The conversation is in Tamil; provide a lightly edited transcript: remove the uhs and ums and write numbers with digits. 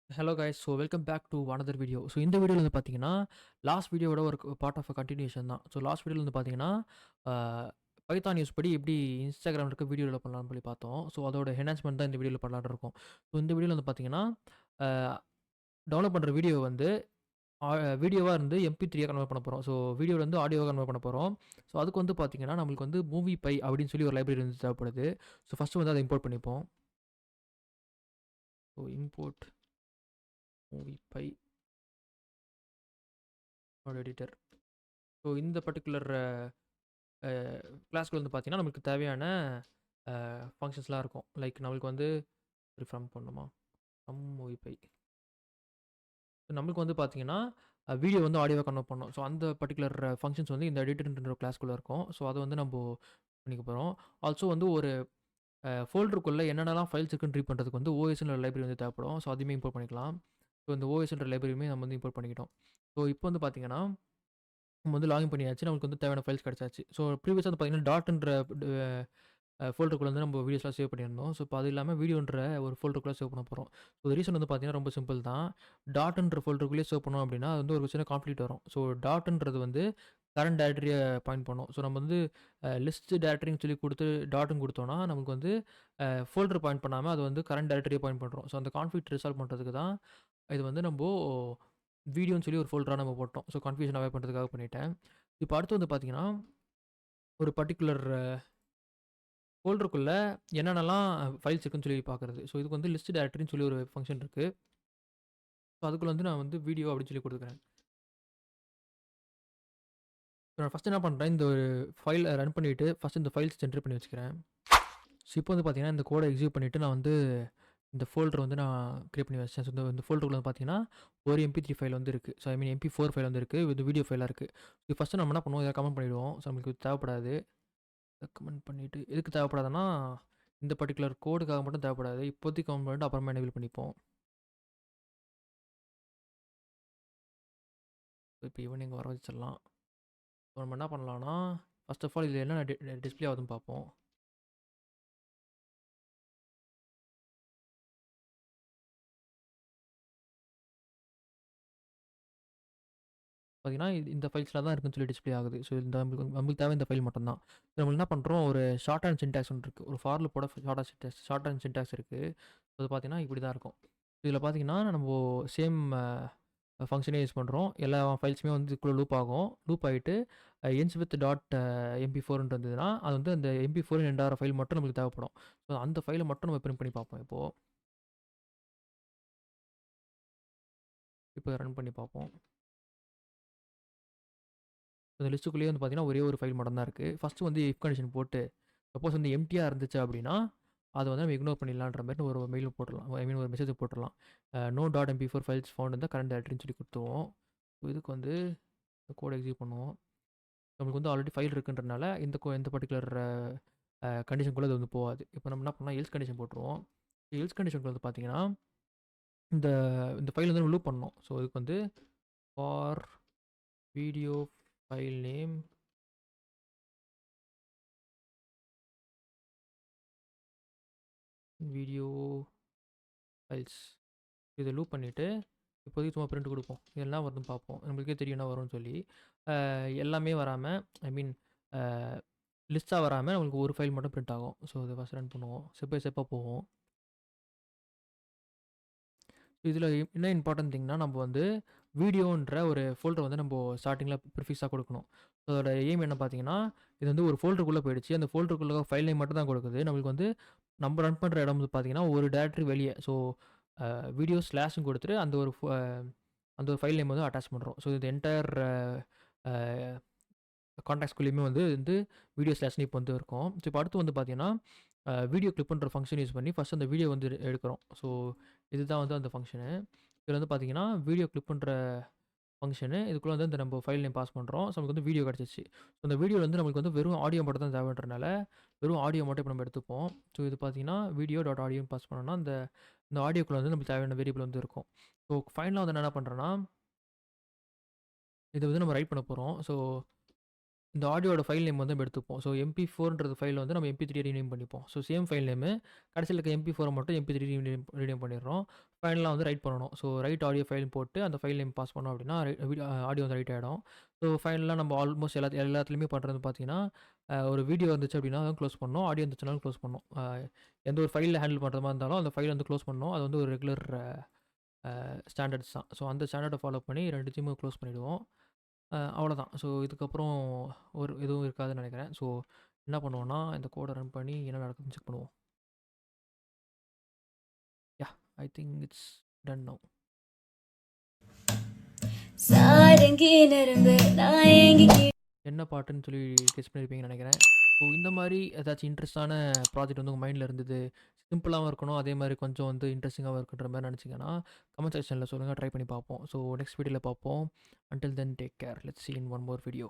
Hello guys. So welcome back to another video. So இந்த வீடியோவில் வந்து பார்த்தீங்கன்னா, லாஸ்ட் வீடியோவோட ஒரு பார்ட் ஆஃப் அ கன்டினியூஷன் தான். ஸோ லாஸ்ட் வீடியோவில் வந்து பார்த்தீங்கன்னா, பைத்தான் யூஸ் படி எப்படி இன்ஸ்டாகிராமில் இருக்க வீடியோ டெவலப் பண்ணலாம்னு சொல்லி பார்த்தோம். ஸோ அதோட என்ஹான்ஸ்மெண்ட் தான் இந்த வீடியோவில் பண்ணலான்னு இருக்கோம். ஸோ இந்த வீடியோவில் வந்து பார்த்தீங்கன்னா, டெவலப் பண்ணுற வீடியோ வந்து ஆ வீடியோவா இருந்து mp3யா கன்வெர்ட் பண்ண போறோம். ஸோ வீடியோல இருந்து ஆடியோவா கன்வெர்ட் பண்ண போறோம். ஸோ அதுக்கு வந்து பார்த்தீங்கன்னா, நம்மளுக்கு வந்து மூவி பை அப்படின்னு சொல்லி ஒரு லைப்ரரி வந்து தேவைப்படுது. ஸோ ஃபர்ஸ்ட் வந்து அதை இம்போர்ட் பண்ணிப்போம். So import MoviePy editor. So இந்த பர்ட்டிகுலர் கிளாஸ்க்குள்ள வந்து பார்த்தீங்கன்னா, நமக்கு தேவையான ஃபங்க்ஷன்ஸ்லாம் இருக்கும். லைக் நம்மளுக்கு வந்து ஃப்ரம் பண்ணணுமா? From MoviePy. நம்மளுக்கு வந்து பார்த்தீங்கன்னா, வீடியோ வந்து ஆடியோவா கன்வெர்ட் பண்ணணும். ஸோ அந்த பர்ட்டிகுலர் ஃபங்ஷன்ஸ் வந்து இந்த எடிட்டர்ன்ற கிளாஸ்க்குள்ள இருக்கும். ஸோ அத வந்து நம்போ பண்ணிக்க போறோம். ஆல்சோ வந்து ஒரு ஃபோல்டருக்குள்ள என்னென்னலாம் ஃபைல்ஸ் இருக்குன்னு ரீட் பண்ணுறதுக்கு வந்து ஓஎஸ்ன்ற லைப்ரரி வந்து தேவைப்படும். ஸோ அதையுமே இம்போர்ட் பண்ணிக்கலாம். ஸோ இந்த ஓஎஸ்ன்ற லைப்ரரியுமே நம்ம வந்து இம்போர்ட் பண்ணிக்கிட்டோம். ஸோ இப்போ வந்து பார்த்தீங்கன்னா, நம்ம வந்து லாகின் பண்ணியாச்சு. நமக்கு வந்து தேவையான ஃபைல்ஸ் கிடைச்சாச்சு. ஸோ ப்ரீவியஸா வந்து பார்த்தீங்கன்னா, டாட்ன்ற ஃபோல்டருக்குள்ள வந்து நம்ம வீடியோஸ்லாம் சேவ் பண்ணியிருந்தோம். ஸோ இப்போ அது இல்லாமல் வீடியோன்ற ஒரு ஃபோல்டருக்குள்ள சேவ் பண்ண போகிறோம். ஸோ ரீசன் வந்து பார்த்தீங்கன்னா ரொம்ப சிம்பிள் தான். டாட்ன்ற ஃபோல்டருக்குள்ளேயே சேவ் பண்ணோம் அப்படின்னா அது வந்து ஒரு சின்ன கான்ஃப்ளிக்ட் வரும். ஸோ டாட்ன்றது வந்து கரண்ட் டைரக்டரியை பாயிண்ட் பண்ணும். ஸோ நம்ம வந்து லிஸ்ட் டைரக்டரின்னு சொல்லி கொடுத்து டாட்னு கொடுத்தோம்னா நமக்கு வந்து ஃபோல்டர் பாயிண்ட் பண்ணாமல் அது வந்து கரண்ட் டைரக்டரியை பாயிண்ட் பண்ணுறோம். ஸோ அந்த கான்ஃப்ளிக்ட் ரிசால்வ் பண்ணுறதுக்கு தான் இது வந்து நம்ம வீடியோன்னு சொல்லி ஒரு ஃபோல்டராக நம்ம போட்டோம். ஸோ கன்ஃபியூஷன் அவாய்ட் பண்ணுறதுக்காக பண்ணிட்டேன். இப்போ அடுத்து வந்து பார்த்தீங்கன்னா, ஒரு பர்ட்டிகுலர் ஃபோல்டருக்குள்ள என்னென்னலாம் ஃபைல்ஸ் இருக்குன்னு சொல்லி பார்க்குறது. ஸோ இதுக்கு வந்து லிஸ்ட் டைரக்டரின்னு சொல்லி ஒரு ஃபங்ஷன் இருக்கு. ஸோ அதுக்குள்ள வந்து நான் வந்து வீடியோ அப்படின்னு சொல்லி கொடுத்துக்கிறேன். ஸோ நான் ஃபஸ்ட்டு என்ன பண்ணுறேன், இந்த ஒரு ஃபைல் ரன் பண்ணிவிட்டு ஃபஸ்ட்டு இந்த ஃபைல்ஸ் ஜென்ரேட் பண்ணி வச்சுக்கிறேன். ஸோ இப்போ வந்து பார்த்தீங்கன்னா, இந்த கோடை எக்ஸிக்யூட் பண்ணிவிட்டு நான் வந்து இந்த ஃபோல்டர் வந்து நான் கிரியேட் பண்ணி வச்சேன். ஸோ இந்த ஃபோல்டருக்குள்ள வந்து பார்த்தீங்கன்னா, ஒரு mp3 ஃபைல் வந்து இருக்குது. So I mean mp4 file வந்து இருக்குது. இது வீடியோ ஃபைலாக இருக்குது. இது ஃபஸ்ட்டு நம்ம என்ன பண்ணுவோம், இதை கமெண்ட் பண்ணிவிடுவோம். ஸோ நமக்கு இது தேவைப்படாது. கமெண்ட் பண்ணிவிட்டு எதுக்கு தேவைப்படாதுன்னா, இந்த பர்ட்டிகுலர் கோடுக்காக மட்டும் தேவைப்படாது. இப்போதைக்கு கமெண்ட் பண்ணிட்டு அப்புறமா எனேபிள் பண்ணிப்போம். இப்போ ஈவினிங் வர வச்சிடலாம். நம்ம என்ன பண்ணலாம்னா, ஃபர்ஸ்ட் ஆஃப் ஆல் இதில் என்ன டிஸ்பிளே ஆகுதுன்னு பார்ப்போம். பார்த்தீங்கன்னா இந்த ஃபைல்ஸில் தான் இருக்குன்னு சொல்லி டிஸ்பிளே ஆகுது. ஸோ இந்த நம்மளுக்கு தேவை இந்த ஃபைல் மட்டும் தான். நம்ம என்ன பண்ணுறோம், ஒரு ஷார்ட் அண்ட் சின்டாக்ஸ் ஒன்று இருக்குது. ஒரு ஃபாரில் போட ஷார்ட் அண்ட் சின்டாக்ஸ் இருக்குது. அது பார்த்தீங்கன்னா இப்படி தான் இருக்கும். இதில் பார்த்தீங்கன்னா நம்ம சேம் ஃபங்க்ஷனே யூஸ் பண்ணுறோம். எல்லா ஃபைல்ஸுமே வந்து இதுக்குள்ளே லூப் ஆகும். லூப் ஆகிட்டு என்ஸ் வித் டாட் mp4 இருந்ததுன்னா அது வந்து அந்த mp4 எண்டாகிற ஃபைல் மட்டும் நமக்கு தேவைப்படும். ஸோ அந்த ஃபைலை மட்டும் நம்ம பிரிண்ட் பண்ணி பார்ப்போம். இப்போ ரன் பண்ணி பார்ப்போம். அந்த லிஸ்ட்டுக்குள்ளேயே வந்து பார்த்தீங்கன்னா ஒரே ஒரு ஃபைல் மட்டும் தான் இருக்குது. ஃபஸ்ட்டு வந்து இஃப் கண்டிஷன் போட்டு சப்போஸ் வந்து எம்டியாக இருந்துச்சு அப்படின்னா அதை வந்து நம்ம இக்னோர் பண்ணிடலான்ற மாதிரி ஒரு மெயில் போட்டுடலாம். ஐ மீன் ஒரு மெசேஜ் போட்டுடலாம். No dot mp4 files found இந்த கரண்ட் டைரக்டரின்னு சொல்லி கொடுத்துருவோம். ஸோ இதுக்கு வந்து கோட் எக்ஸிக்யூட் பண்ணுவோம். நம்மளுக்கு வந்து ஆல்ரெடி ஃபைல் இருக்குன்றனால இந்த பர்டிகுலர் கண்டிஷனுக்குள்ளே அது வந்து போகாது. இப்போ நம்ம என்ன பண்ணலாம், எல்ஸ் கண்டிஷன் போட்டுருவோம். எல்ஸ் கண்டிஷனுக்கு வந்து பார்த்தீங்கன்னா இந்த இந்த ஃபைல் வந்து லூப் பண்ணணும். ஸோ இதுக்கு வந்து for video file name video files இதை லூப் பண்ணிவிட்டு இப்போதைக்கு சும்மா பிரிண்ட் கொடுப்போம். இதெல்லாம் வருதுன்னு பார்ப்போம். நம்மளுக்கே தெரியும் என்ன வரும்னு சொல்லி. எல்லாமே வராமல் ஐ மீன் லிஸ்ட்டாக வராமல் நம்மளுக்கு ஒரு ஃபைல் மட்டும் பிரிண்ட் ஆகும். ஸோ இதை ஃபஸ்ட் ரன் பண்ணுவோம். ஸ்டெப் பை ஸ்டெப்பாக போவோம். இதில் என்ன இம்பார்ட்டன்ட் திங்னா நம்ம வந்து வீடியோன்ற ஒரு ஃபோல்டர் வந்து நம்ம ஸ்டார்டிங்கில் ப்ரிஃபிக்ஸாக கொடுக்கணும். ஸோ அதோட எய்ம் என்ன பார்த்தீங்கன்னா, இது வந்து ஒரு ஃபோல்டருக்குள்ளே போயிடுச்சு. அந்த ஃபோல்டருக்குள்ளே ஃபைல் நேம் மட்டும் தான் கொடுக்குது. நம்மளுக்கு வந்து நம்ம ரன் பண்ணுற இடம் வந்து பார்த்தீங்கன்னா ஒரு டேரக்டரி வெளியே. ஸோ வீடியோ ஸ்லாஷ்னு கொடுத்துட்டு அந்த ஒரு ஃபைல் நேம் வந்து அட்டாச் பண்ணுறோம். ஸோ இது என்டையர் கான்டாக்ட்ஸ்குள்ளேயுமே வந்து வீடியோ ஸ்லாஷ்னு இப்போ வந்து இருக்கும். ஸோ இப்போ அடுத்து வந்து பார்த்தீங்கன்னா வீடியோ கிளிப்புன்ற ஃபங்க்ஷன் யூஸ் பண்ணி ஃபஸ்ட் அந்த வீடியோ வந்து எடுக்கிறோம். ஸோ இதுதான் வந்து அந்த ஃபங்க்ஷனு. இதில் வந்து பார்த்தீங்கன்னா வீடியோ கிளிப்புன்ற ஃபங்க்ஷனு இதுக்குள்ளே வந்து இந்த நம்ம ஃபைல் நேம் பாஸ் பண்ணுறோம். ஸோ நமக்கு வந்து வீடியோ கிடச்சிச்சு. ஸோ அந்த வீடியோவில் வந்து நம்மளுக்கு வந்து வெறும் ஆடியோ மட்டும் தான் தேவைன்றனால வெறும் ஆடியோ மட்டும் இப்போ நம்ம எடுத்துப்போம். ஸோ இது பார்த்தீங்கன்னா வீடியோ டாட் ஆடியோன்னு பாஸ் பண்ணோம்னா இந்த ஆடியோக்குள்ளே வந்து நமக்கு தேவையான வேரியபிள் வந்து இருக்கும். ஸோ ஃபைனலாக வந்து என்ன பண்ணுறேன்னா, இதை வந்து நம்ம ரைட் பண்ண போகிறோம். ஸோ இந்த ஆடியோட ஃபைல் நேம் வந்து நம்ம எடுத்துப்போம். ஸோ MP4ன்றது ஃபைல வந்து நம்ம MP3 ரீநேம் பண்ணிப்போம். ஸோ சேம் ஃபைல் நேமு கடைசில இருக்க MP4 மட்டும் MP3 ரீநேம் பண்ணிடுறோம். ஃபைனலா வந்து ரைட் பண்ணணும். ஸோ ரைட் ஆடியோ ஃபைல்னு போட்டு அந்த ஃபைல் நேம் பாஸ் பண்ணோம் அப்படின்னா ஆடியோ வந்து ரைட் ஆகிடும். ஸோ ஃபைனலாக நம்ம ஆல்மோஸ்ட் எல்லாத்துலேயுமே பண்ணுறது பார்த்தீங்கன்னா ஒரு வீடியோ வந்துச்சு அப்படின்னா அதை க்ளோஸ் பண்ணணும். ஆடியோ வந்துச்சுனாலும் க்ளோஸ் பண்ணணும். எந்த ஒரு ஃபைலில் ஹேண்டில் பண்ணுற மாதிரி இருந்தாலும் அந்த ஃபைல் வந்து க்ளோஸ் பண்ணணும். அது வந்து ஒரு ரெகுலர் ஸ்டாண்டர்ட்ஸ் தான். ஸோ அந்த ஸ்டாண்டர்டை ஃபாலோ பண்ணி ரெண்டுத்தையுமே க்ளோஸ் பண்ணிவிடுவோம். அவ்வளோதான். ஸோ இதுக்கப்புறம் எதுவும் இருக்காதுன்னு நினைக்கிறேன். ஸோ என்ன பண்ணுவோம்னா இந்த கோடை ரன் பண்ணி என்ன நடக்குதுன்னு செக் பண்ணுவோம். Yeah, I think it's done now. என்ன பாட்டுன்னு சொல்லி கெஸ் பண்ணியிருப்பீங்கன்னு நினைக்கிறேன். ஸோ இந்த மாதிரி ஏதாச்சும் இன்ட்ரெஸ்டான ப்ராஜெக்ட் வந்து உங்கள் மைண்டில் இருந்தது, சிம்பிளாகவும் இருக்கணும், அதே மாதிரி கொஞ்சம் வந்து இன்ட்ரெஸ்டிங்காகவும் இருக்குன்ற மாதிரி நினச்சிங்கன்னா கமெண்ட் செக்ஷனில் சொல்லுங்கள், ட்ரை பண்ணி பார்ப்போம். ஸோ நெக்ஸ்ட் வீடியோவில் பார்ப்போம். Until then take care. Let's see in one more video.